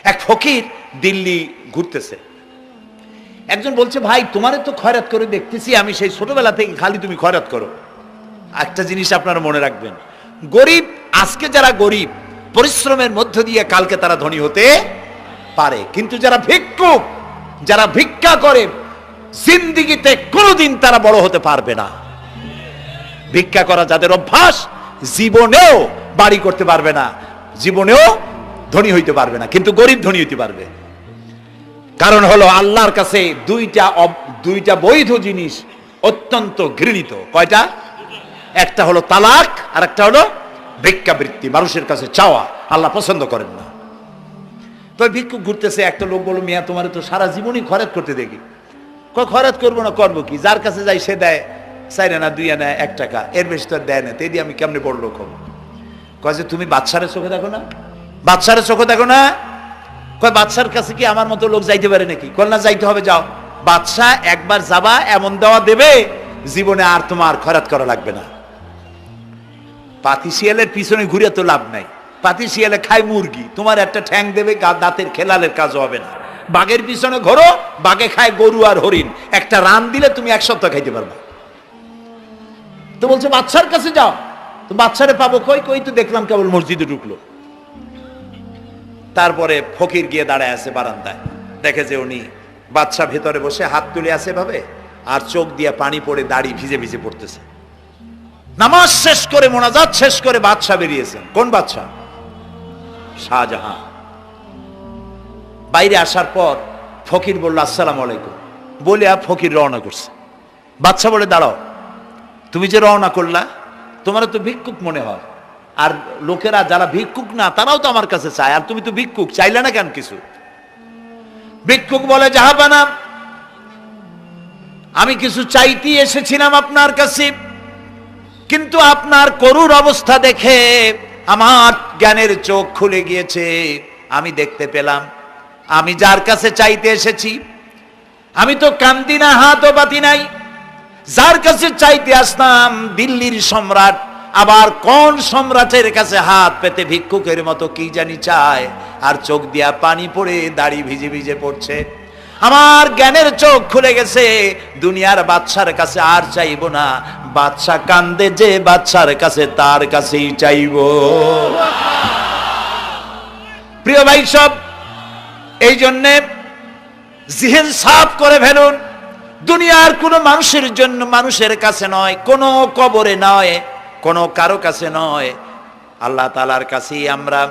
এক ফকির দিল্লি ঘুরতেছে, একজন বলছে, ভাই তোমারে তো খয়রাত করে দেখতেছি আমি সেই ছোটবেলা থেকে, খালি তুমি খয়রাত করো। একটা জিনিস আপনারা মনে রাখবেন, গরিব, আজকে যারা গরিব পরিশ্রমের মধ্য দিয়ে কালকে তারা ধনী হতে পারে, কিন্তু যারা ভিক্ষুক, যারা ভিক্ষা করে, জিন্দেগিতে কোনোদিন তারা বড় হতে পারবে না। ভিক্ষা করা যাদের অভ্যাস, জীবনেও বাড়ি করতে পারবে না, জীবনেও ধনী হইতে পারবে না, কিন্তু গরিব ধনী হইতে পারবে। কারণ হলো আল্লাহর কাছে দুইটা বৈধ জিনিস অত্যন্ত ঘৃণিত। কয়টা? একটা হলো তালাক, আর একটা হলো ভিক্ষাবৃত্তি, মানুষের কাছে চাওয়া। আল্লাহ পছন্দ করেন না। তো ভিক্ষুক ঘুরতেছে, একটা লোক বলল, মিয়া তোমার তো সারা জীবনই খরচ করতে দেখি। খরচ করবো না, করবো কি? যার কাছে যাই সে দেয় 4 আনা 2 আনা 1 টাকা, এর বেশি তো দেয় না, তেদি আমি কেমনে বড় লোক হবো? কয় যে তুমি বাদশারে চোখে দেখো না, বাদশারে চোখে দেখো না। কয় বাদশার কাছে কি আমার মতো লোক যাইতে পারে নাকি? কল না, যাইতে হবে, যাও। বাদশা একবার যাবা, এমন দেওয়া দেবে জীবনে আর তোমার খয়রাত করা লাগবে না। পাতি শিয়ালের পিছনে ঘুরে তো লাভ নাই, পাতি শিয়ালে খায় মুরগি, তোমার একটা ঠ্যাং দেবে, দাঁতের খেলালের কাজ হবে না। বাঘের পিছনে ঘোরো, বাঘে খায় গরু আর হরিণ, একটা রান দিলে তুমি 1 সপ্তাহ খাইতে পারবা। তো বলছে বাদশার কাছে যাও। তো বাদশারে পাবো কই? কই তো দেখলাম কেবল মসজিদে ঢুকলো। তারপরে ফকির গিয়ে দাঁড়ায় আছে বারান্দায়, দেখে যে উনি বাদশা ভেতরে বসে হাত তুলে আছে ভাবে, আর চোখ দিয়ে পানি পড়ে দাড়ি ভিজে ভিজে পড়তেছে। নামাজ শেষ করে, মোনাজাত শেষ করে বাদশা বেরিয়েছেন। কোন বাদশা? শাহজাহান। বাইরে আসার পর ফকির বলল, আসসালামু আলাইকুম বলে ফকির রওনা করছে। বাদশা বলে, দাঁড়াও, তুমি যে রওনা করলা, তোমার তো ভিক্ষুক মনে হয়, আর লোকেরা যারা ভিক্ষুক না তারাও তো আমার কাছে চায়, আর তুমি তো ভিক্ষুক, চাইলে না কেন কিছু? ভিক্ষুক বলে, জাহাপানা, আমি কিছু চাইতে এসেছিলাম আপনার কাছে, কিন্তু আপনার করুণ অবস্থা দেখে আমার জ্ঞানের চোখ খুলে গিয়েছে। আমি দেখতে পেলাম আমি যার কাছে চাইতে এসেছি, আমি তো কান্দি না, হাতও পাতি নাই। যার কাছে চাইতে আসলাম দিল্লির সম্রাট, আবার কোন সম্রাটের কাছে হাত পেতে ভিক্ষুকের মতো কি জানি চায়, আর চোখ দিয়া পানি পড়ে দাড়ি ভিজে ভিজে পড়ছে। আমার জ্ঞানের চোখ খুলে গেছে, দুনিয়ার বাদশার কাছে আর চাইবো না। বাদশা কান্দে যে বাদশার কাছে, তার কাছেই চাইবো। প্রিয় ভাই সব, এই জন্যে জিহ্ন সাফ করে ফেলুন। দুনিয়ার কোনো মানুষের জন্য, মানুষের কাছে নয়, কোনো কবরে নয়, কোনো কারো কাছে নয়, আল্লাহ তাআলার কাছেই আমরা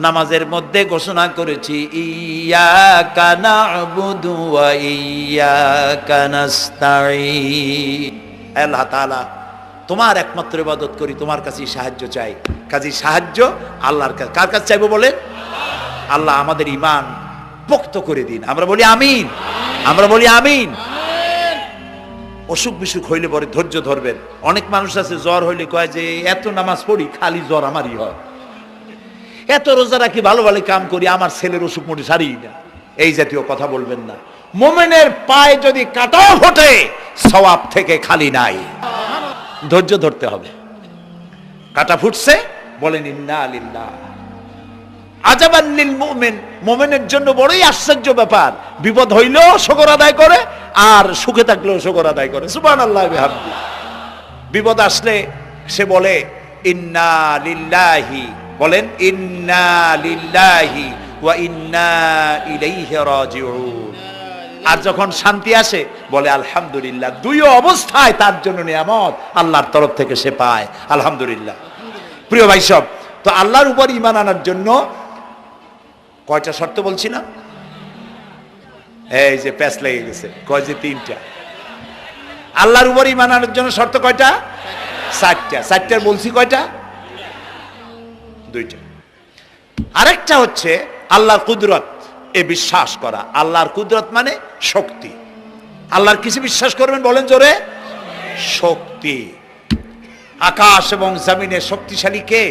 নামাজের মধ্যে ঘোষণা করেছি, ইয়াকা না'বুদু ওয়া ইয়াকা নাস্তাঈন। আল্লাহ তাআলা, তোমার একমাত্র ইবাদত করি, তোমার কাছেই সাহায্য চাই। কাজেই সাহায্য আল্লাহর কাছে। কার কাছে চাইবো বলেন? আল্লাহ আমাদের ঈমান পোক্ত করে দিন। আমরা বলি আমিন, আমরা বলি আমিন। অসুখ বিসুখ হইলে পরে ধৈর্য ধরবেন। অনেক মানুষ আছে জ্বর হইলে কয় যে এত নামাজ পড়ি খালি জ্বর আমারই হয়, এত রোজা রাখি, ভালো ভালো কাম করি, আমার ছেলের অসুখ মোটে সারি না। এই জাতীয় কথা বলবেন না। মুমিনের পায়ে যদি কাঁটা ফোটে সওয়াব থেকে খালি নাই, ধৈর্য ধরতে হবে। কাঁটা ফুটছে, বলেন ইন্না লিল্লাহ। আজাবান লিল মুমিন, মুমিনের জন্য বড়ই আশ্চর্য ব্যাপার, বিপদ হইলেও শুকর আদায় করে, আর সুখে থাকলেও শুকর আদায় করে। সুবহানাল্লাহ বিহামদি। বিপদ আসলে সে বলে ইন্না লিল্লাহি, বলেন ইন্না লিল্লাহি ওয়া ইন্না ইলাইহি রাজিউন। আর যখন শান্তি আসে বলে আলহামদুলিল্লাহ। দুই অবস্থায় তার জন্য নিয়ামত আল্লাহর তরফ থেকে সে পায়, আলহামদুলিল্লাহ। প্রিয় ভাই সব, তো আল্লাহর উপর ঈমান আনার জন্য কয়টা শর্ত বলছিলাম? এই যে প্যাচ লেগে গেছে, কয় যে 3টা। আল্লাহর উপর ঈমান আনার জন্য শর্ত কয়টা? 4টা। 4টার বলছি কয়টা? 2টা। আরেকটা হচ্ছে আল্লাহর কুদরত, এ বিশ্বাস করা। আল্লাহর কুদরত মানে শক্তি। আল্লাহর কিছু বিশ্বাস করবেন, বলেন জোরে? শক্তি। আকাশ এবং জমিনে শক্তিশালী কে?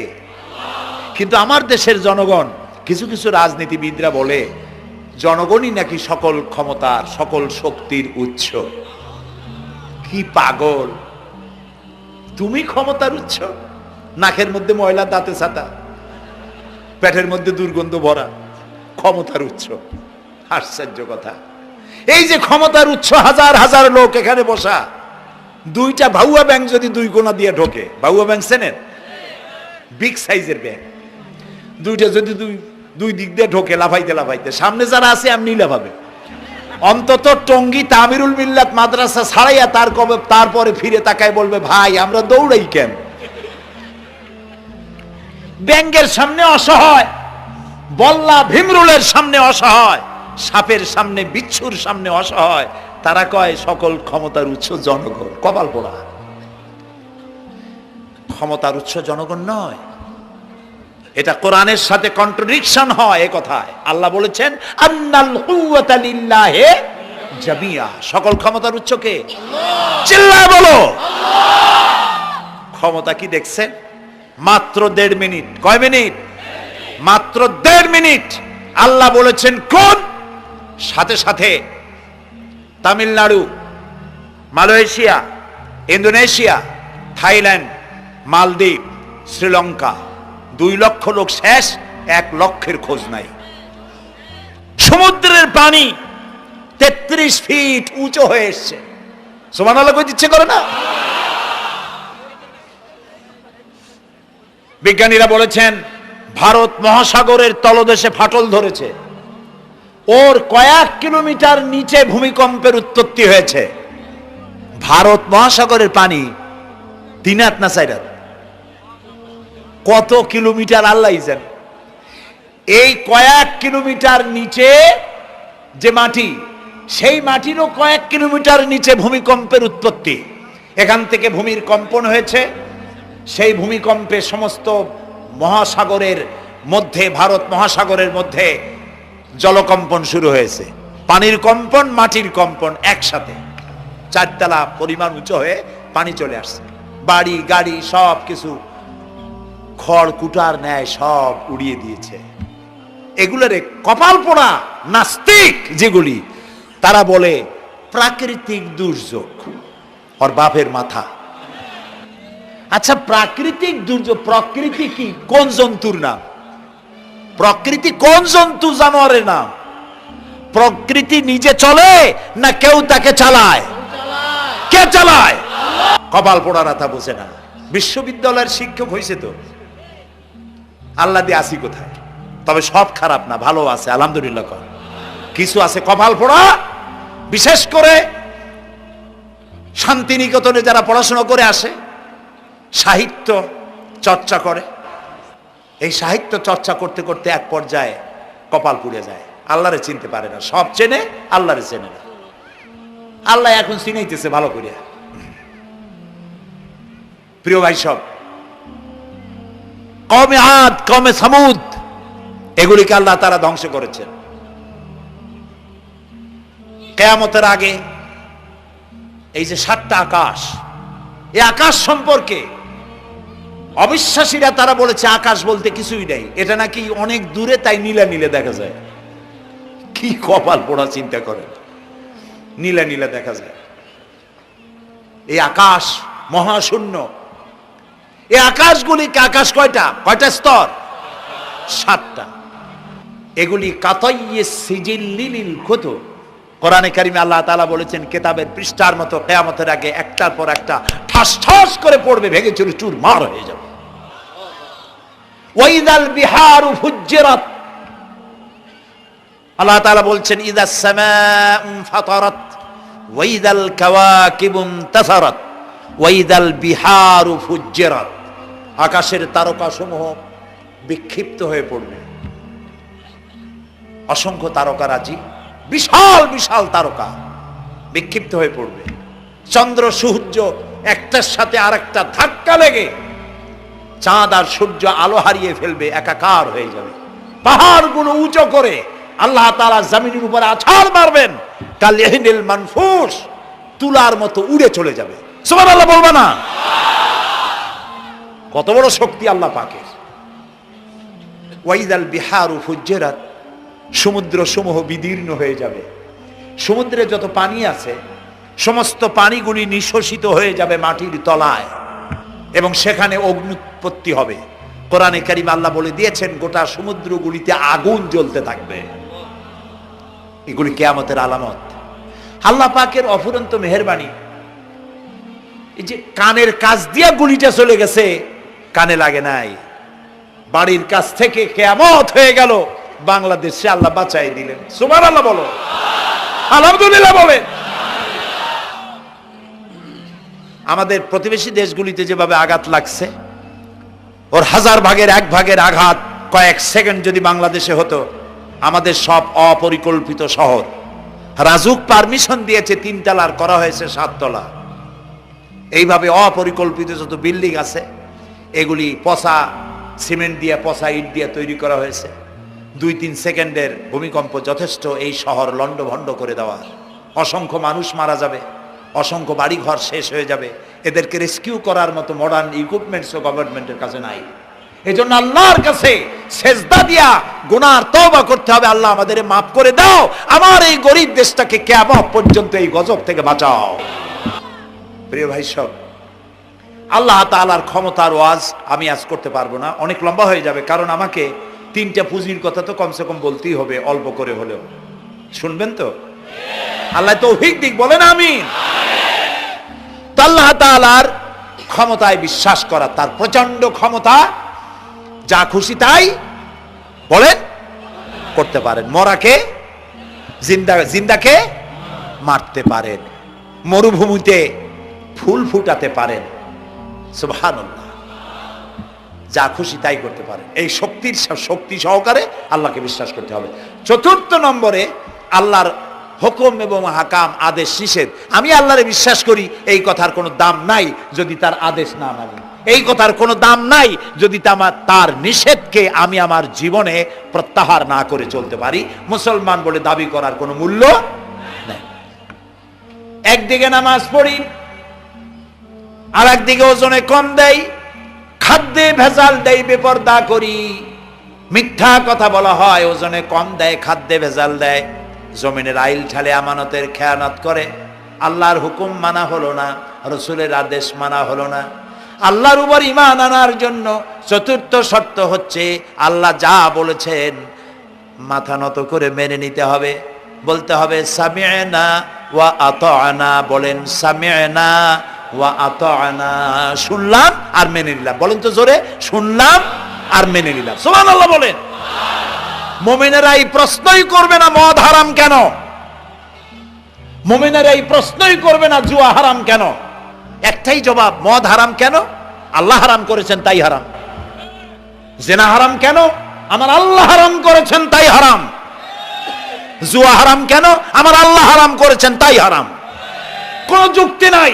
কিন্তু আমার দেশের জনগণ, কিছু কিছু রাজনীতিবিদরা বলে জনগণই নাকি সকল ক্ষমতার, সকল শক্তির উৎস। কি পাগল! তুমি ক্ষমতার উৎস? নাকের মধ্যে ময়লা, দাঁতে ছাতা, পেটের মধ্যে দুর্গন্ধ ভরা, ক্ষমতার উৎস। আশ্চর্য কথা, এই যে ক্ষমতার উৎস, হাজার হাজার লোক এখানে বসা, দুইটা ভাউয়া ব্যাংক যদি দুই কোণা দিয়ে ঢোকে, ভাউয়া ব্যাংক চেনেন? বিগ সাইজের ব্যাংক, দুইটা যদি দুই দিক দিয়ে ঢোকে লাফাইতে লাফাইতে, সামনে যারা আছে এমনি লাফাবে। অন্তত টঙ্গী তামিরুল মিল্লাত মাদ্রাসা ছাড়াইয়া তারপরে ফিরে তাকায় বলবে, ভাই আমরা দৌড়াই কেন? ব্যাংকের সামনে অসহায়, বল্লা ভীমরুলের সামনে অসহায়, সাপের সামনে বিচ্ছুর সামনে অসহায়, তারা কয় সকল ক্ষমতার উৎস জনগণ। কপাল পোড়া, ক্ষমতার উৎস জনগণ নয়। এটা কোরআনের সাথে কন্ট্রাডিকশন হয় এ কথায়। আল্লাহ বলেছেন আন্নাল কুওয়াতা লিল্লাহি জামিয়া, সকল ক্ষমতার উৎস কে? চিল্লায় বলো ক্ষমতা কি দেখছেন? মাত্র 1.5 মিনিট। কয় মিনিট? মাত্র 1.5 মিনিট। আল্লাহ বলেছেন কোন? সাথে সাথে তামিলনাড়ু, মালয়েশিয়া, ইন্দোনেশিয়া, থাইল্যান্ড, মালদ্বীপ, শ্রীলঙ্কা, 2 লক্ষ লোক শেষ, 1 লক্ষের খোঁজ নাই। সমুদ্রের পানি 33 ফিট উঁচু হয়ে এসছে। সুবহানাল্লাহ কই ইচ্ছে করে না? বিজ্ঞানীরা বলেছেন ভারত মহাসাগরের তলদেশে ফাটল ধরেছে, ওর কয়েক কিলোমিটার নিচে ভূমিকম্পের উৎপত্তি হয়েছে। ভারত মহাসাগরের পানি 3 হাত না 4 হাত, কত কিলোমিটার আল্লাহ জানে। এই কয়েক কিলোমিটার নিচে যে মাটি, সেই মাটিরও কয়েক কিলোমিটার নিচে ভূমিকম্পের উৎপত্তি। এখান থেকে ভূমির কম্পন হয়েছে, সেই ভূমিকম্পে সমস্ত মহাসাগরের মধ্যে, ভারত মহাসাগরের মধ্যে জলকম্পন শুরু হয়েছে। পানির কম্পন, মাটির কম্পন একসাথে 4 তলা পরিমাণ উঁচু হয়ে পানি চলে আসছে। বাড়ি গাড়ি সব কিছু খড় কুটার ন্যায় সব উড়িয়ে দিয়েছে। এগুলোরে কপাল পোড়া নাস্তিক যেগুলি, তারা বলে প্রাকৃতিক দুর্যোগ। ওর বাপের মাথা। আচ্ছা, প্রাকৃতিক দুর্যোগ, প্রকৃতি কি? কোন জন্তুর নাম? প্রকৃতি কোন জন্তু জানোয়ারের নাম? প্রকৃতি নিজে চলে না কেউ তাকে চালায়? কে চালায়? কপাল পোড়ারা তা বোঝে না। বিশ্ববিদ্যালয়ের শিক্ষক হয়েছে তো, আল্লাহ দিয়ে আসি কোথায়? তবে সব খারাপ না, ভালো আছে আলহামদুলিল্লাহ। কিছু আছে কপাল পোড়া, বিশেষ করে শান্তিনিকেতনে যারা পড়াশোনা করে আসে, সাহিত্য চর্চা করে, এই সাহিত্য চর্চা করতে করতে এক পর্যায়ে কপাল পুড়ে যায়, আল্লাহরে চিনতে পারে না। সব চেনে, আল্লাহরে চেনে না। আল্লাহ এখন চিনাইতেছে ভালো করিয়া। প্রিয় ভাই সব, কওমে আদ, কওমে সামুদ, এগুলিকে আল্লাহ তাআলা ধ্বংস করেছেন। কিয়ামতের আগে এই যে 7টা আকাশ, এই আকাশ সম্পর্কে অবিশ্বাসীরা তারা বলেছে আকাশ বলতে কিছুই নাই, এটা নাকি অনেক দূরে, তাই নীলা নীলে দেখা যায়। কি কপাল পোড়া চিন্তা করেন, নীলা নীলা দেখা যায়। এই আকাশ মহাশূন্য। এই আকাশগুলিকে, আকাশ কয়টা? কয়টা স্তর? 7টা। এগুলি কাতাইয়ে সিজিল্লিল কুতুব। কোরআনে কারিমে আল্লাহ তাআলা বলেছেন কিতাবের পৃষ্ঠার মতো কিয়ামতের আগে একটার পর একটা ঠাস ঠাস করে পড়বে, ভেঙে চুরে চুরমার হয়ে যাবে। ওয়াইদাল বিহারু ফুজ্জিরাত, আল্লাহ তাআলা বলছেন ইদাস সামাউ ফাতারাত ওয়াইদাল কাওয়াকিবু ইনতাসারাত ওয়াইদাল বিহারু ফুজ্জিরাত। আকাশের তারকাসমূহ বিক্ষিপ্ত হয়ে পড়বে। অসংখ্য তারকারাজি, বিশাল বিশাল তারকা বিক্ষিপ্ত হয়ে পড়বে। চন্দ্র সূর্য একটার সাথে আরেকটা ধাক্কা লেগে চাঁদ আর সূর্য আলো হারিয়ে ফেলবে, একাকার হয়ে যাবে। পাহাড়গুলো উঁচু করে আল্লাহ তাআলা জমিনের উপরে আছাড় মারবেন, কালিহিনিল মানফুস, তুলার মতো উড়ে চলে যাবে। সুবহানাল্লাহ বলবা না? কত বড় শক্তি আল্লাহ পাকের। ওয়াইদাল বিহারু ফুজ্জিরাত, সমুদ্র সমূহ বিদীর্ণ হয়ে যাবে। সমুদ্রে যত পানি আছে সমস্ত পানিগুলি নিঃশোষিত হয়ে যাবে মাটির তলায়, এবং সেখানে অগ্নুৎপত্তি হবে। কোরআনে কারিম আল্লাহ বলে দিয়েছেন গোটা সমুদ্রগুলিতে আগুন জ্বলতে থাকবে। এগুলি কিয়ামতের আলামত। আল্লাহ পাকের অফুরন্ত মেহেরবানি। এই যে কানের কাছ দিয়া গুলিটা চলে গেছে, কানে লাগে নাই, বাড়ির কাছ থেকে কিয়ামত হয়ে গেল, বাংলাদেশে আল্লাহ বাঁচাই দিলেন। সুবহানাল্লাহ বলো, আলহামদুলিল্লাহ বলে। আমাদের প্রতিবেশী দেশগুলিতে যেভাবে আঘাত লাগছে, ওর 1000 ভাগের 1 ভাগের আঘাত কয়েক সেকেন্ড যদি বাংলাদেশে হতো, আমাদের সব অপরিকল্পিত শহর, রাজুক পারমিশন দিয়েছে 3 তলার, করা হয়েছে 7 তলা। এইভাবে অপরিকল্পিত যত বিল্ডিং আছে এগুলি পচা সিমেন্ট দিয়ে, পচা ইট দিয়ে তৈরি করা হয়েছে। 2-3 সেকেন্ডের ভূমিকম্প যথেষ্ট এই শহর লন্ডভন্ড করে দেওয়ার। অসংখ্য মানুষ মারা যাবে, অসংখ্য বাড়িঘর শেষ হয়ে যাবে। এদেরকে রেস্কিউ করার মতো মডার্ন ইকুইপমেন্টসও গভর্নমেন্টের কাছে নাই। এজন্য আল্লাহর কাছে সেজদা দিয়া গুনার তওবা করতে হবে, আল্লাহ আমাদের মাফ করে দাও, আমার এই গরিব দেশটাকে কিয়ামত পর্যন্ত এই গজব থেকে বাঁচাও। প্রিয় ভাই সব, আল্লাহ তাআলার ক্ষমতার ওয়াজ আমি আজ করতে পারবো না, অনেক লম্বা হয়ে যাবে, কারণ আমাকে 3টা পুঁজির কথা তো কমসে কম বলতেই হবে, অল্প করে হলেও। শুনবেন তো? আল্লাহ তৌফিক দিক, বলেন আমিন। আল্লাহ তাআলার ক্ষমতায় বিশ্বাস করা, তার প্রচন্ড ক্ষমতা, যা খুশি তাই বলেন করতে পারেন। মরাকে জিন্দাকে মারতে পারেন, মরুভূমিতে ফুল ফুটাতে পারেন। সুবহানাল্লাহ, যা খুশি তাই করতে পারেন। এই শক্তি সহকারে আল্লাহকে বিশ্বাস করতে হবে। 4th নম্বরে আল্লাহর হুকুম এবং হাকাম, আদেশ নিষেধ। আমি আল্লাহরে বিশ্বাস করি, এই কথার কোনো দাম নাই যদি তার আদেশ না মানি। এই কথার কোনো দাম নাই যদি তার নিষেধকে আমি আমার জীবনে প্রত্যাহার না করে চলতে পারি। মুসলমান বলে দাবি করার কোনো মূল্য নেই। একদিকে নামাজ পড়ি, আর একদিকে ওজনে কম দেয়, খাদ্যে ভেজাল দেয়, বেপরদা করি, মিথ্যা কথা বলা হয়, ওজনে কম দেয়, খাদ্যে ভেজাল দেয়, জমিনের আইল ঠালে আমানতের খেয়ানত করে, আল্লাহর হুকুম মানা হলো না, রসুলের আদেশ মানা হলো না। আল্লাহর উপর ঈমান আনার জন্য 4র্থ শর্ত হচ্ছে আল্লাহ যা বলেছেন মাথা নত করে মেনে নিতে হবে, বলতে হবে সামি'না ওয়া আতা'না। বলেন সামি'না ওয়া আতা'না, শুনলাম আর মেনে নিলাম। বলেন তো জোরে, শুনলাম আর মেনে নিলাম। সুবহানাল্লাহ বলেন। মুমিনেরা এই প্রশ্নই করবে না মদ হারাম কেন, মুমিনেরা এই প্রশ্নই করবে না জুয়া হারাম কেন। একটাই জবাব, মদ হারাম কেন? আল্লাহ হারাম করেছেন তাই হারাম। জিনা হারাম কেন? আমার আল্লাহ হারাম করেছেন তাই হারাম। জুয়া হারাম কেন? আমার আল্লাহ হারাম করেছেন তাই হারাম। কোন যুক্তি নাই।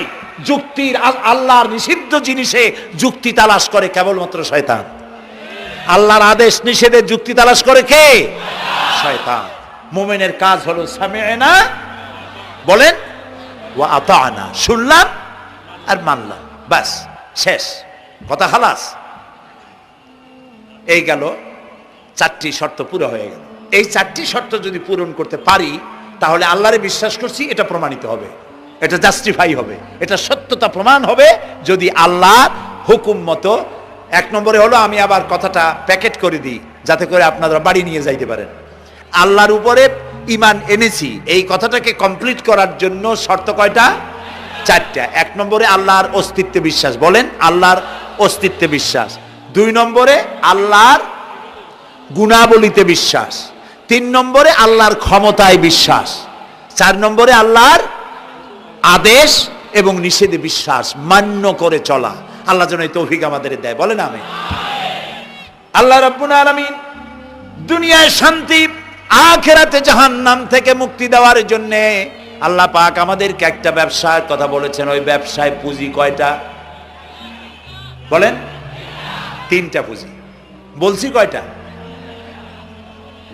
যুক্তির, আল্লাহর নিষিদ্ধ জিনিসে যুক্তি তালাশ করে কেবলমাত্র শয়তান। আল্লাহর আদেশ নিষেধে যুক্তি তালাশ করে কে? শয়তান। মুমিনের কাজ হলো সামি'না, বলেন, ওয়া আতা'না, শুনলাম আর মানলাম, বাস, শেষ কথা, খালাস। এই গেল 4টি শর্ত পুরো হয়ে গেল। এই 4টি শর্ত যদি পূরণ করতে পারি তাহলে আল্লাহরে বিশ্বাস করছি এটা প্রমাণিত হবে, এটা জাস্টিফাই হবে, এটা সত্যতা প্রমাণ হবে যদি আল্লাহর হুকুম মতো। 1 নম্বরে হলো, আমি আবার কথাটা প্যাকেট করে দিই যাতে করে আপনারা বাড়ি নিয়ে যাইতে পারেন। আল্লাহর উপরে ঈমান এনেছি, এই কথাটাকে কমপ্লিট করার জন্য শর্ত কয়টা? 4টা। 1 নম্বরে আল্লাহর অস্তিত্বে বিশ্বাস, বলেন আল্লাহর অস্তিত্বে বিশ্বাস। 2 নম্বরে আল্লাহর গুণাবলীতে বিশ্বাস। 3 নম্বরে আল্লাহর ক্ষমতায় বিশ্বাস। 4 নম্বরে আল্লাহর আদেশ এবং নিষেধে বিশ্বাস, মান্য করে চলা। আল্লাহ যেন এই তৌফিক আমাদের দেয়, বলেন আমিন। আল্লাহ রাব্বুল আলামিন দুনিয়ায় শান্তি, আখিরাতে জাহান্নাম থেকে মুক্তি দেওয়ার জন্য আল্লাহ পাক আমাদেরকে একটা ব্যবসার কথা বলেছেন। ওই ব্যবসায় পুঁজি কয়টা? বলেন। 3টা পুঁজি। বলছি কয়টা?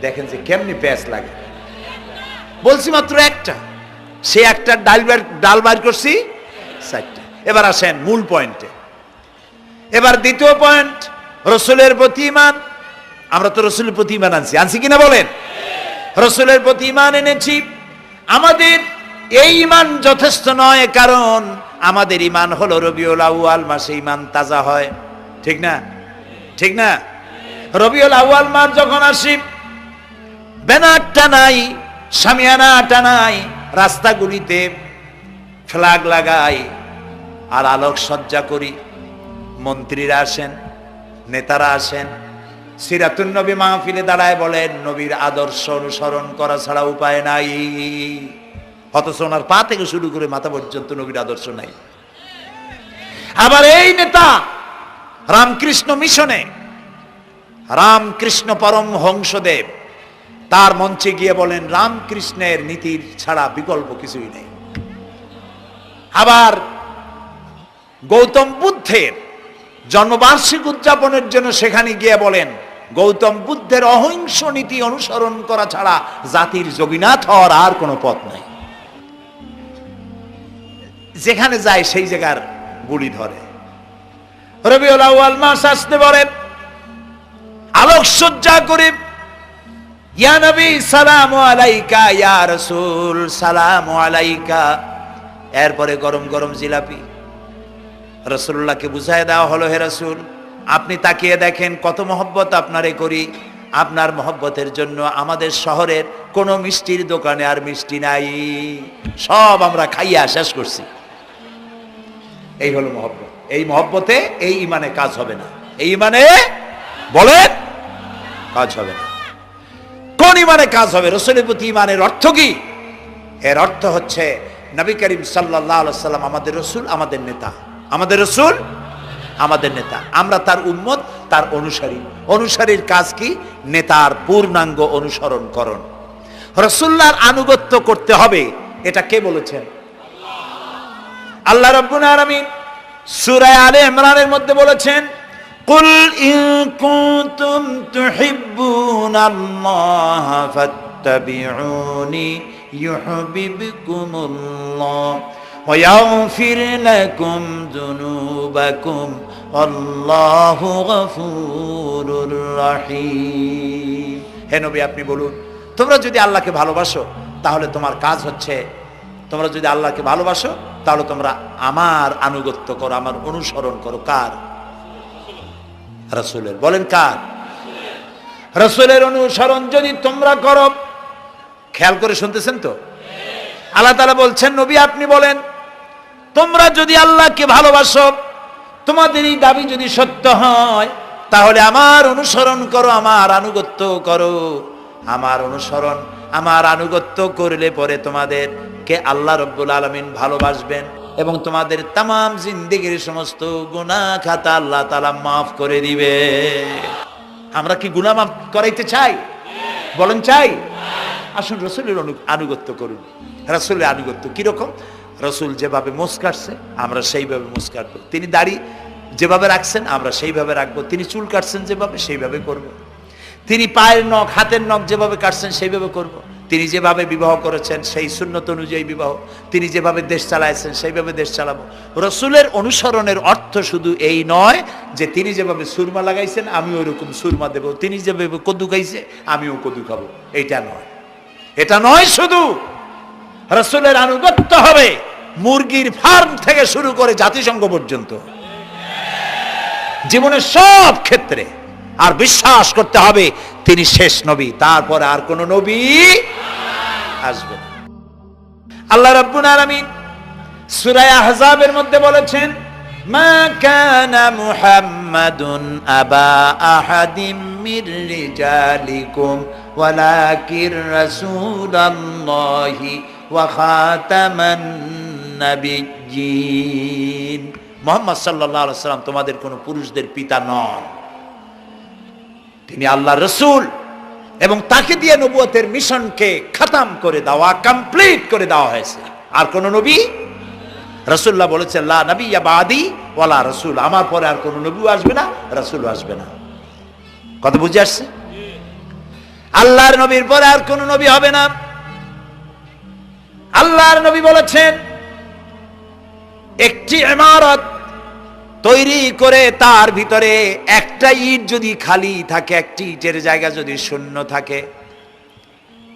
দেখেন যে কেমনি প্যাঁচ লাগে। বলছি মাত্র একটা, সে একটা ডাল বার করছি 4টা। এবার আসেন মূল পয়েন্টে। এবার দ্বিতীয় পয়েন্ট, রসুলের প্রতি ঈমান। আমরা তো রসুলের প্রতি ঈমান আনছি কিনা বলেন? রসুলের প্রতি ঈমান এনেছি। আমাদের এই ঈমান যথেষ্ট নয়, কারণ আমাদের ঈমান হলো রবিউল আউয়াল মাসে ঈমান তাজা হয়, ঠিক না? ঠিক না? রবিউল আউয়াল মাস যখন আসি, ব্যানার টানাই, শামিয়ানা টানাই, রাস্তাগুলিতে ফ্ল্যাগ লাগাই আর আলোকসজ্জা করি। মন্ত্রীরা আসেন, নেতারা আসেন, সিরাতুন নবী মাহফিলে দাঁড়ায় বলেন নবীর আদর্শ অনুসরণ করা ছাড়া উপায় নাই। অথচ ওনার পা থেকে শুরু করে মাথা পর্যন্ত নবীর আদর্শ নাই। আবার এই নেতা রামকৃষ্ণ মিশনে, রামকৃষ্ণ পরমহংসদেব তার মঞ্চে গিয়ে বলেন রামকৃষ্ণের নীতির ছাড়া বিকল্প কিছুই নেই। আবার গৌতম বুদ্ধের জন্মবার্ষিকী উদযাপনের জন্য সেখানে গিয়ে বলেন গৌতম বুদ্ধের অহিংস নীতি অনুসরণ করা ছাড়া জাতির যোগীনাথ হওয়ার আর কোনো পথ নাই। যেখানে যায় সেই জায়গার বুলি ধরে। রবিউল আউয়াল মাস আসতে পারে, আলোকসজ্জা করে ইয়া নবী সালামু আলাইকা, ইয়া রাসূল সালামু আলাইকা। এরপরে গরম গরম জিলাপি রাসূলুল্লাহকে বুঝায় দেওয়া হলো, হে রাসূল আপনি তাকিয়ে দেখেন কত মহব্বত আপনারে করি, আপনার মহব্বতের জন্য আমাদের শহরের কোন মিষ্টির দোকানে আর মিষ্টি নাই, সব আমরা খাইয়া শেষ করছি। এই হলো মহব্বত। এই মহব্বতে এই ইমানে কাজ হবে না। এই ইমানে বলেন কাজ হবে না। কোন ইমানে কাজ হবে? রাসূলের প্রতি ইমানের অর্থ কি? এর অর্থ হচ্ছে নবী করিম সাল্লাল্লাহু আলাইহি ওয়াসাল্লাম আমাদের রাসূল, আমাদের নেতা। আমাদের রাসূল আমাদের নেতা, আমরা তার উম্মত, তার অনুসারী। অনুসারীর কাজ কি? নেতার পূর্ণাঙ্গ অনুসরণ করণ। রাসূলুল্লাহর আনুগত্য করতে হবে, এটা কে বলেছেন? আল্লাহ রাব্বুল আলামিন সূরা আলে ইমরানের মধ্যে বলেছেন কুল ইন কুনতুম তুহিব্বুনাল্লাহ ফাত্তাবিউনি ইউহিব্বুকুমুল্লাহ ওয়া ইয়াগফির লাকুম যুনুবাকুম আল্লাহু গফুরুর রহিম। হে নবী আপনি বলুন, তোমরা যদি আল্লাহকে ভালোবাসো তাহলে তোমার কাজ হচ্ছে, তোমরা যদি আল্লাহকে ভালোবাসো তাহলে তোমরা আমার আনুগত্য করো, আমার অনুসরণ করো। কার? রাসূলের। বলেন কার? রাসূলের অনুসরণ যদি তোমরা করো, খেয়াল করে শুনতেছেন তো? আল্লাহ তাআলা বলছেন নবী আপনি বলেন তোমরা যদি আল্লাহকে ভালোবাসো, তোমাদের এই দাবি যদি সত্য হয় তাহলে আমার অনুসরণ করো, আমার আনুগত্য করো। আমার অনুসরণ, আমার আনুগত্য করলে পরে তোমাদেরকে আল্লাহ রাব্বুল আলামিন ভালোবাসবেন এবং তোমাদের তামাম জিন্দেগির সমস্ত গুনাহ খাতা আল্লাহ তাআলা মাফ করে দিবে। আমরা কি গুনাহ মাফ করাইতে চাই? বলেন চাই? আসুন রাসূলের আনুগত্য করুন। রাসূলের আনুগত্য কিরকম? রাসূল যেভাবে মোস কাটছে আমরা সেইভাবে মোস কাটবো। তিনি দাড়ি যেভাবে রাখছেন আমরা সেইভাবে রাখবো। তিনি চুল কাটছেন যেভাবে সেইভাবে করব। তিনি পায়ের নখ, হাতের নখ যেভাবে কাটছেন সেইভাবে করব। তিনি যেভাবে বিবাহ করেছেন সেই সুন্নত অনুযায়ী বিবাহ, তিনি যেভাবে দেশ চালাইছেন সেইভাবে দেশ চালাবো। রাসূলের অনুসরণের অর্থ শুধু এই নয় যে তিনি যেভাবে সুরমা লাগাইছেন আমি ওইরকম সুরমা দেব, তিনি যেভাবে কদু খাইছে আমিও কদু খাবো, এইটা নয়। এটা নয়, শুধু রাসূলের আনুগত্য হবে মুরগির ফার্ম থেকে শুরু করে জাতিসংঘ পর্যন্ত, জীবনের সব ক্ষেত্রে। আর বিশ্বাস করতে হবে তিনি শেষ নবী, তারপরে আর কোন নবী আসবে না। আল্লাহ রাব্বুল আলামিন সূরা আহজাবের মধ্যে বলেছেন মা কানা মুহাম্মাদুন আবা আহাদিম মির রিজালিকুম ওয়ালাকির রাসূলুল্লাহি ওয়া খাতামান নাবিয়্যিন। মুহাম্মদ সাল্লাল্লাহু আলাইহি ওয়াসাল্লাম তোমাদের কোন পুরুষদের পিতা নন, তিনি আল্লাহর রাসূল এবং তাকে দিয়ে নবুয়তের মিশনকে খতম করে দেওয়া, কমপ্লিট করে দেওয়া হয়েছে। আর কোন নবী, রাসূলুল্লাহ বলেছেন লা নবিয়্যা বাদি ওয়ালা রাসূল, আমার পরে আর কোন নবীও আসবে না, রাসূলও আসবে না। কথা বুঝে আসছে? আল্লাহর নবীর পরে আর কোন নবী হবে না। আল্লাহর নবী বলেছেন একটি ইমারত তৈরি করে তার ভিতরে একটা ইট যদি খালি থাকে, একটি ইটের জায়গা যদি শূন্য থাকে,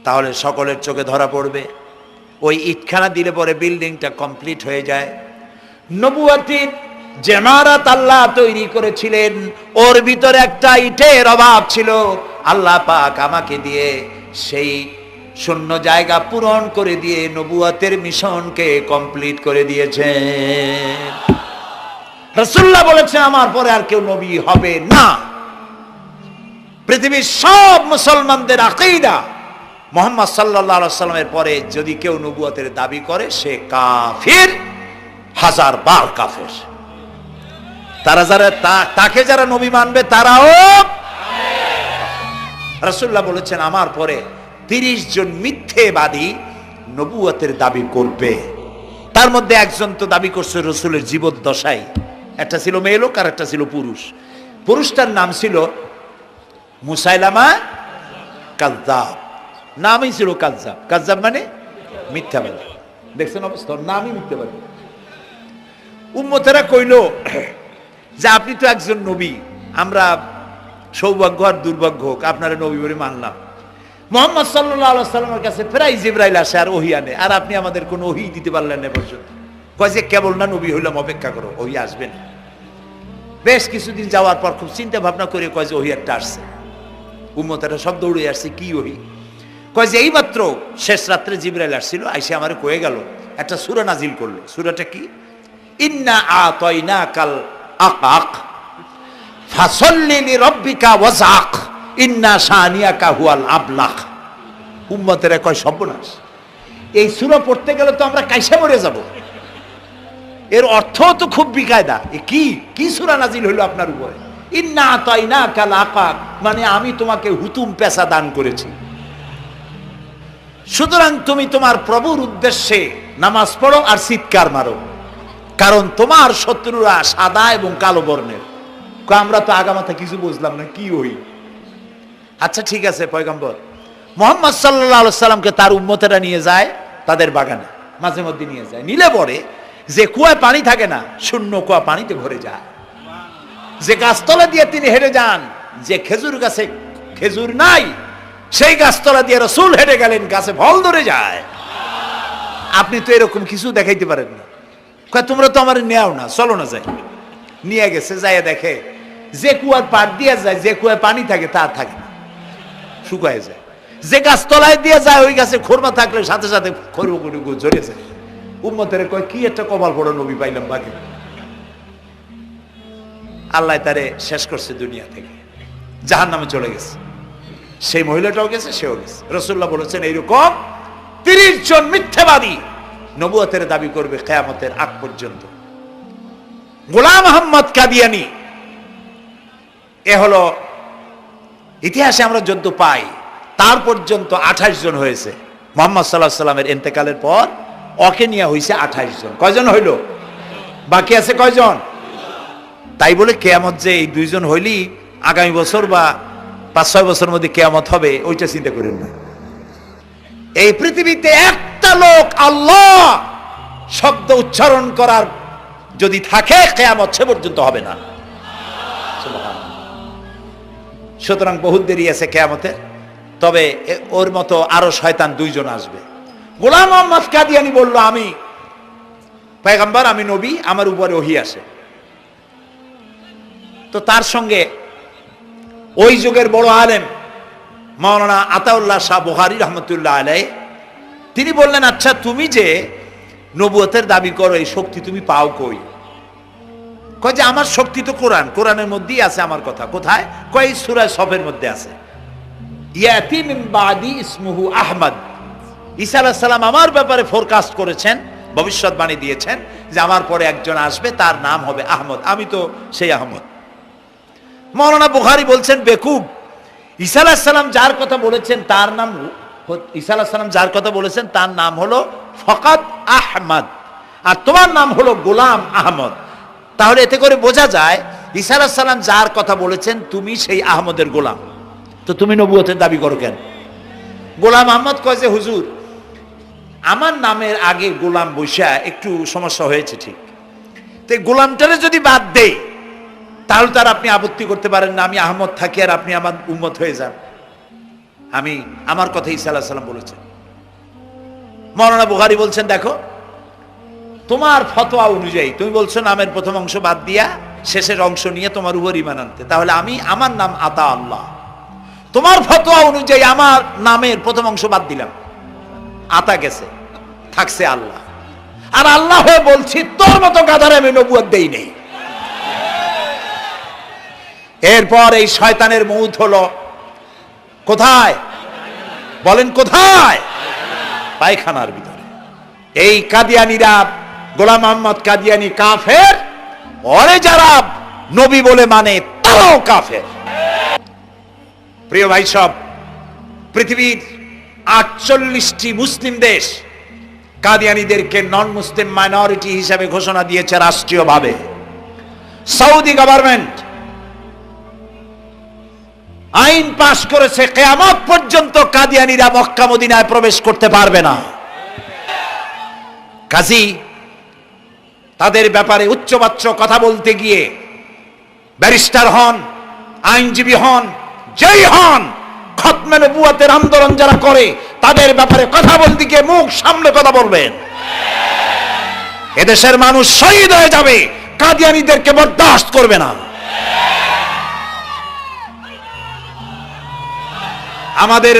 তাহলে সকলের চোখে ধরা পড়বে। ওই ইটখানা দিলে পরে বিল্ডিংটা কমপ্লিট হয়ে যায়। নবুয়তির যে ইমারত আল্লাহ তৈরি করেছিলেন ওর ভিতরে একটা ইটের অভাব ছিল, আল্লাহ পাক আমাকে দিয়ে সেই শূন্য জায়গা পূরণ করে দিয়ে নবুয়তের মিশনকে কমপ্লিট করে দিয়েছেন। রাসূলুল্লাহ বলেছেন আমার পরে আর কেউ নবী হবে না। পৃথিবীর সব মুসলমানদের আকীদা মুহাম্মদ সাল্লাল্লাহু আলাইহি ওয়াসাল্লামের পরে যদি কেউ নবুয়তের দাবি করে সে কাফির, হাজার বার কাফের। তারা যারা তাকে যারা নবী মানবে তারাও। রাসূলুল্লাহ বলেছেন আমার পরে 30 জন মিথ্যেবাদী নবুয়তের দাবি করবে। তার মধ্যে একজন তো দাবি করছে রাসূলের জীবদ্দশায়, একটা ছিল মেয়ে লোক আর একটা ছিল পুরুষ। পুরুষটার নাম ছিল মুসাইলামা কাযযাব, নামই ছিল কাযযাব। কাযযাব মানে মিথ্যাবাদী। দেখছেন অবস্থা, নামই মিথ্যাবাদী। উম্মতেরা কইল যে আপনি তো একজন নবী, আমরা সৌভাগ্য আর দুর্ভাগ্য হোক আপনারা নবী বলে মানলাম। মুহাম্মদ সাল্লাল্লাহু আলাইহি ওয়াসাল্লামের কাছে প্রায় জিবরাইল আসে আর ওহী আনে, আর আপনি আমাদের কোনো ওহী দিতে পারলেন না পর্যন্ত। কয় যে কেবল না নবী হইলাম, অপেক্ষা করো, ওহী আসবে না। বেশ কিছুদিন যাওয়ার পর খুব চিন্তা ভাবনা করে কয় যে ওহী একটা আসছে। উম্মতেরা সব দৌড়ে আসছে, কি ওহী? কয় যে এইমাত্র শেষ রাত্রে জিবরাইল আসছিল, আইসে আমারে কয়ে গেল একটা সূরা নাজিল করলো। সূরাটা কি? ইন্না আতাইনাকাল আকাক ফাসাল্লি লিরাব্বিকা ওয়াজআক ইন্না শানিয়াকা হুয়াল আবলাক। উম্মতেরা কয় সর্বনাশ, এই সূরা পড়তে গেলে তো আমরা কাইসা মরে যাব। এর অর্থ তো খুব বিকায়দা। এ কি সূরা নাজিল হলো আপনার উপরে? ইন্না আতাইনাকাল আকাক মানে আমি তোমাকে হুতুম পেশা দান করেছি, সুতরাং তুমি তোমার প্রভুর উদ্দেশ্যে নামাজ পড়ো আর চিৎকার মারো, কারণ তোমার শত্রুরা সাদা এবং কালো বর্ণের। আমরা তো আগামাথা কিছু বুঝলাম না, কি ওই? আচ্ছা ঠিক আছে, পয়গম্বর মুহাম্মদ সাল্লাল্লাহু আলাইহি সাল্লামকে তার উম্মতেরা নিয়ে যায় তাদের বাগানে, মাঝে মধ্যে নিয়ে যায়। নিলে পরে যে কুয়ায় পানি থাকে না, শূন্য কুয়া পানিতে ভরে যায়। যে গাছতলা দিয়ে তিনি হেঁটে যান, যে খেজুর গাছে খেজুর নাই সেই গাছতলা দিয়ে রাসূল হেঁটে গেলেন, গাছে ফল ধরে যায়। আপনি তো এরকম কিছু দেখাইতে পারেন না। তোমরা তো আমার নেও না, চলো না যাই। নিয়ে গেছে, যাইয়া দেখে যে কুয়ার পাড় দিয়ে যায়, যে কুয়ায় পানি থাকে তা থাকে না, শুকায় যায়। যে গাছ তলায় দিয়ে যায় ওই গাছে খোরমা থাকলে সাথে সাথে খড়গুলো ঝরে যায়। উম্মতের কয় কি একটা কপাল পড়া নবী পাইলাম বাকি। আল্লাহ তারে শেষ করছে দুনিয়া থেকে, জাহান্নামে চলে গেছে। সেই মহিলাটাও গেছে, সেও গেছে। রাসূলুল্লাহ বলেছেন এইরকম 30 জন মিথ্যাবাদী নবুয়তের দাবি করবে কিয়ামতের আগ পর্যন্ত। গোলাম আহমদ কাদিয়ানী, এ হলো ইতিহাসে আমরা যদ্দ পাই তার পর্যন্ত 28 জন হয়েছে। মুহাম্মদ সাল্লাল্লাহু আলাইহি সাল্লামের ইন্তেকালের পর ওকে নিয়ে হয়েছে 28 জন। কয়জন হইল? বাকি আছে কয়জন? তাই বলে কিয়ামত যে এই 2 জন হইলি আগামী বছর বা 5-6 বছরের মধ্যে কিয়ামত হবে ওইটা চিন্তা করেন না। এই পৃথিবীতে একটা লোক আল্লাহ শব্দ উচ্চারণ করার যদি থাকে কিয়ামত সে পর্যন্ত হবে না। সুতরাং বহুত দেরি আছে কিয়ামতে। তবে ওর মতো আরো শয়তান 2 জন আসবে। গোলাম আহমদ কাদিয়ানী বলল আমি পয়গম্বর, আমি নবী, আমার উপরে ওহী আসে। তো তার সঙ্গে ওই যুগের বড় আলেম মাওলানা আতাউল্লাহ শাহ বুখারী রহমতুল্লাহ আলাইহি তিনি বললেন, আচ্ছা তুমি যে নবুয়তের দাবি করো এই শক্তি তুমি পাও কই? কয় যে আমার শক্তি তো কোরআন, কোরআনের মধ্যেই আছে আমার কথা। কোথায়? কয় সূরা সফের মধ্যে আছে, ইয়াতি মিন বাদি ইসমুহু আহমদ। ঈসা আলাইহিস সালাম আমার ব্যাপারে ফোরকাস্ট করেছেন, ভবিষ্যৎবাণী দিয়েছেন যে আমার পরে একজন আসবে তার নাম হবে আহমদ, আমি তো সেই আহমদ। মাওলানা বুখারী বলছেন বেকুব, ঈসা আলাইহিস সালাম যার কথা বলেছেন তার নাম, ঈসা আলাইহিস সালাম যার কথা বলেছেন তার নাম হলো ফকাত আহমদ, আর তোমার নাম হলো গোলাম আহমদ। তাহলে এতে করে বোঝা যায় ঈসা আলাইহিস সালাম যার কথা বলেছেন তুমি সেই আহমদের গোলাম, তো তুমি নবুয়তের দাবি করো কেন? গোলাম আহমদ কয় যে হুজুর আমার নামের আগে গোলাম বৈশা একটু সমস্যা হয়েছে, ঠিক তো গোলামটারে যদি বাদ দেই তাহলে তার আপনি আপত্তি করতে পারেন না আমি আহমদ থাকি আর আপনি আমার উম্মত হয়ে যান। আমি আমার কথা ঈসা আলাইহিস সালাম বলেছেন। মাওলানা বুখারী বলছেন দেখো তোমার ফতোয়া অনুযায়ী তুমি বলছো নামের প্রথম অংশ বাদ দিয়া শেষের অংশ নিয়ে তোমার উপর ঈমান আনতে, তাহলে আমার নাম আতা আল্লাহ, তোমার ফতোয়া অনুযায়ী আমার নামের প্রথম অংশ বাদ দিলাম, আতা গেছে, থাকছে আল্লাহ। আর আল্লাহ হয়ে বলছি তোর মতো গাধারে আমি নবুয়ত দেই নেই। এরপর এই শয়তানের মৌত হলো কোথায় বলেন? কোথায়? পায়খানার ভিতরে। এই কাদিয়ানীরা, গোলাম মোহাম্মদ কাদিয়ানী কাফের, ওরে যারা নবী বলে মানে তারাও কাফের। প্রিয় ভাই সব, পৃথিবীর 48টি মুসলিম দেশ কাদিয়ানীদেরকে নন মুসলিম মাইনরিটি হিসেবে ঘোষণা দিয়েছে রাষ্ট্রীয়ভাবে। সৌদি গভর্নমেন্ট আইন পাশ করেছে, কিয়ামত পর্যন্ত কাদিয়ানীরা মক্কা মদিনায় প্রবেশ করতে পারবে না। কাজী তাদের ব্যাপারে উচ্চবাচ্য কথা বলতে গিয়ে ব্যারিস্টার হন, আইনজীবী হন, যেই হন, খতমে নবুয়তের আন্দোলন যারা করে তাদের ব্যাপারে কথা বলতে গিয়ে মুখ সামনে কথা বলবেন। এদেশের মানুষ শহীদ হয়ে যাবে, কাদিয়ানীদেরকে বরদাস্ত করবে না। আমাদের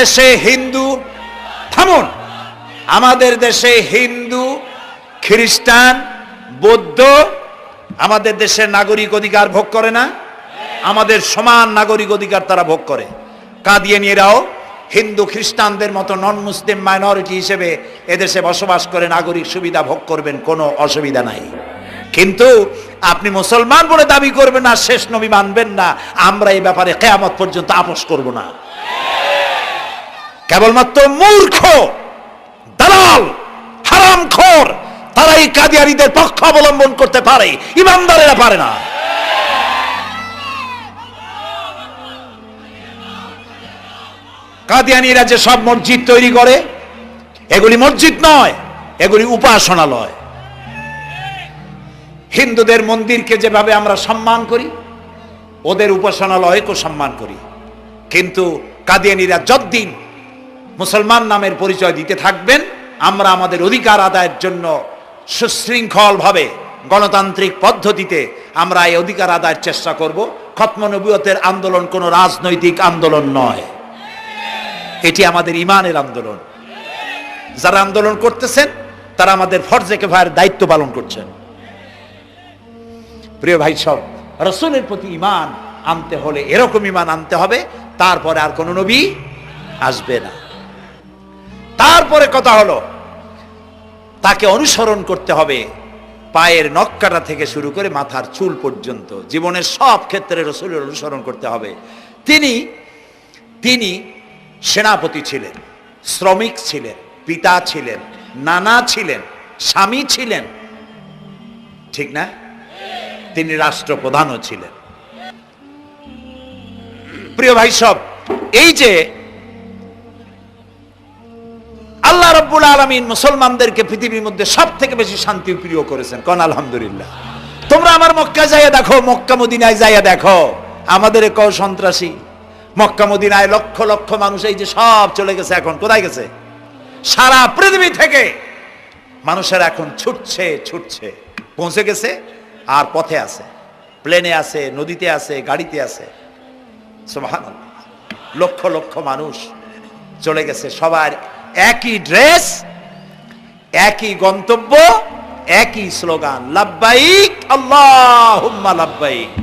দেশে হিন্দু, থামুন, আমাদের দেশে হিন্দু, খ্রিস্টান, বৌদ্ধ আমাদের দেশের নাগরিক অধিকার ভোগ করে না? আমাদের সমান নাগরিক অধিকার তারা ভোগ করে। কাদিয়ানীরাও হিন্দু খ্রিস্টানদের মতো নন মুসলিম মাইনরিটি হিসেবে এদেশে বসবাস করে নাগরিক সুবিধা ভোগ করবেন, কোনো অসুবিধা নাই। কিন্তু আপনি মুসলমান বলে দাবি করবেন না, শেষ নবী মানবেন না, আমরা এই ব্যাপারে কিয়ামত পর্যন্ত আপোষ করব না। কেবলমাত্র মূর্খ, দালাল, হারামখোর তারাই কাদিয়ানীদের পক্ষ অবলম্বন করতে পারে, ইমানদারেরা পারে না। কাদিয়ানীরা যে সব মসজিদ তৈরি করে, এগুলি মসজিদ নয়, এগুলি উপাসনালয়। হিন্দুদের মন্দিরকে যেভাবে আমরা সম্মান করি, ওদের উপাসনালয়কেও সম্মান করি। কিন্তু কাদিয়ানীরা যতদিন মুসলমান নামের পরিচয় দিতে থাকবেন, আমরা আমাদের অধিকার আদায়ের জন্য সুশৃঙ্খল ভাবে গণতান্ত্রিক পদ্ধতিতে আমরা এই অধিকার আদায়ের চেষ্টা করব। খতম নবুয়তের আন্দোলন কোনো রাজনৈতিক আন্দোলন নয়, এটি আমাদের ইমানের আন্দোলন। যারা আন্দোলন করতেছেন তারা আমাদের ফরজে কিফায়ার দায়িত্ব পালন করছেন। প্রিয় ভাই সব, রাসূলের প্রতি ঈমান আনতে হলে এরকম ঈমান আনতে হবে, তারপরে আর কোন নবী আসবে না। তারপরে কথা হলো তাকে অনুসরণ করতে হবে পায়ের নখকাটা থেকে শুরু করে মাথার চুল পর্যন্ত, জীবনের সব ক্ষেত্রে রাসূলের অনুসরণ করতে হবে। তিনি সেনাপতি ছিলেন, শ্রমিক ছিলেন, পিতা ছিলেন, নানা ছিলেন, স্বামী ছিলেন, ঠিক না? তিনি রাষ্ট্রপ্রধানও ছিলেন। প্রিয় ভাই সব, এই যে আল্লাহ রাব্বুল আলামিন মুসলমানদেরকে পৃথিবীর মধ্যে সবথেকে বেশি শান্তি প্রিয় করেছেন, কোন আলহামদুলিল্লাহ। তোমরা আমার মক্কা যাইয়া দেখো, মক্কা মদিনায় যাইয়া দেখো, আমাদের কেউ সন্ত্রাসী। মক্কা মদিনায় লক্ষ লক্ষ মানুষ এই যে সব চলে গেছে, এখন কোথায় গেছে? সারা পৃথিবী থেকে মানুষের এখন ছুটছে, পৌঁছে গেছে, আর পথে আছে, প্লেনে আছে, নদীতে আছে, গাড়িতে আছে। সুবহানাল্লাহ, লক্ষ লক্ষ মানুষ চলে গেছে, সবার একই ড্রেস, একই গন্তব্য, একই স্লোগান, লাব্বাইক আল্লাহুম্মা লাব্বাইক।